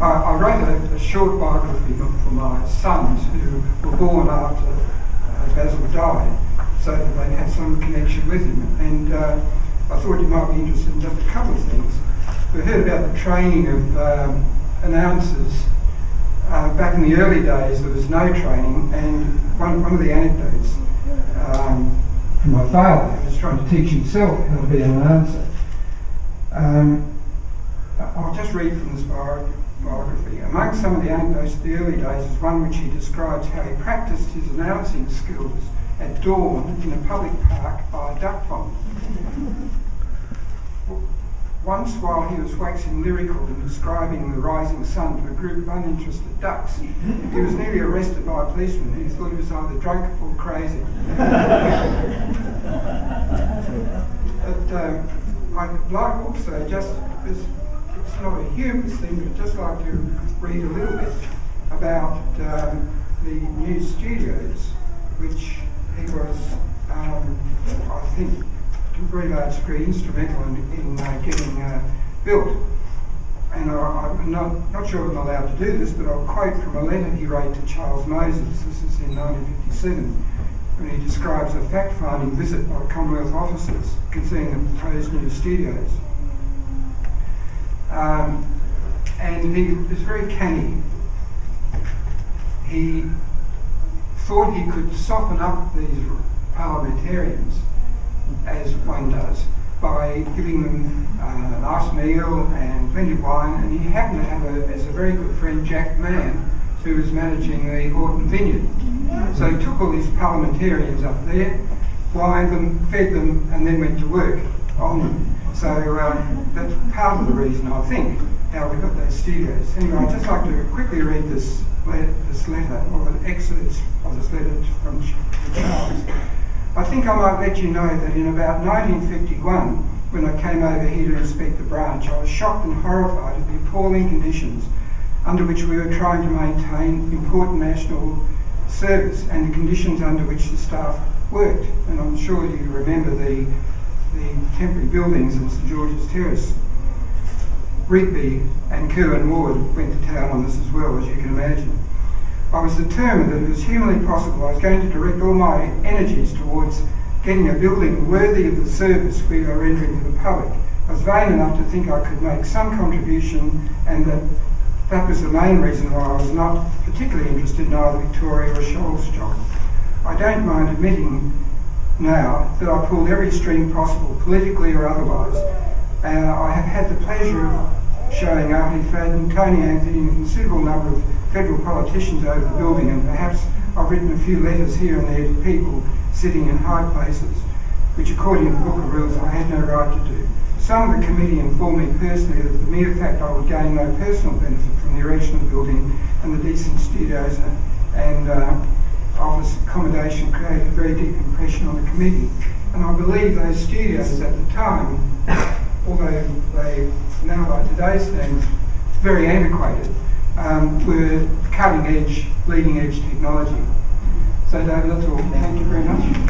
I wrote a short biography for my sons who were born after Basil died, so that they had some connection with him. And I thought you might be interested in just a couple of things. We heard about the training of announcers. Back in the early days, there was no training, and one of the anecdotes from my father, who was trying to teach himself how to be an announcer. I'll just read from this biography. Among some of the anecdotes of the early days is one which he describes how he practiced his announcing skills at dawn in a public park by a duck pond. Once, while he was waxing lyrical in describing the rising sun to a group of uninterested ducks, he was nearly arrested by a policeman who thought he was either drunk or crazy. But I'd like also, just because it's not a humorous thing, but I'd just like to read a little bit about the new studios, which he was, I think, to a very large degree instrumental in getting built. And I'm not sure if I'm allowed to do this, but I'll quote from a letter he wrote to Charles Moses. This is in 1957, when he describes a fact-finding visit by Commonwealth officers concerning the proposed new studios. And he was very canny. He thought he could soften up these parliamentarians, as one does, by giving them a nice meal and plenty of wine. And he happened to have as a very good friend Jack Mann, who was managing the Horton Vineyard. So he took all these parliamentarians up there, wined them, fed them, and then went to work on them. So that's part of the reason, I think, how we got those studios. Anyway, I'd just like to quickly read this letter, or an excerpt of this letter from Charles. I think I might let you know that in about 1951, when I came over here to inspect the branch, I was shocked and horrified at the appalling conditions under which we were trying to maintain important national service and the conditions under which the staff worked. And I'm sure you remember the temporary buildings in St George's Terrace. Rigby and Kerwin Ward went to town on this as well, as you can imagine. I was determined that if it was humanly possible, I was going to direct all my energies towards getting a building worthy of the service we were rendering to the public. I was vain enough to think I could make some contribution, and that was the main reason why I was not particularly interested in either Victoria or Shoal's job. I don't mind admitting now that I pulled every string possible, politically or otherwise. I have had the pleasure of showing Artie Fadden, Tony Anthony, and a considerable number of federal politicians over the building, and perhaps I've written a few letters here and there to people sitting in high places, which according to the Book of Rules I had no right to do. Some of the committee informed me personally that the mere fact I would gain no personal benefit from the erection of the building and the decent studios and office accommodation created a very deep impression on the committee. And I believe those studios at the time, although they now by today's standards very antiquated, were cutting edge, leading edge technology. So David, that's all. Thank you very much.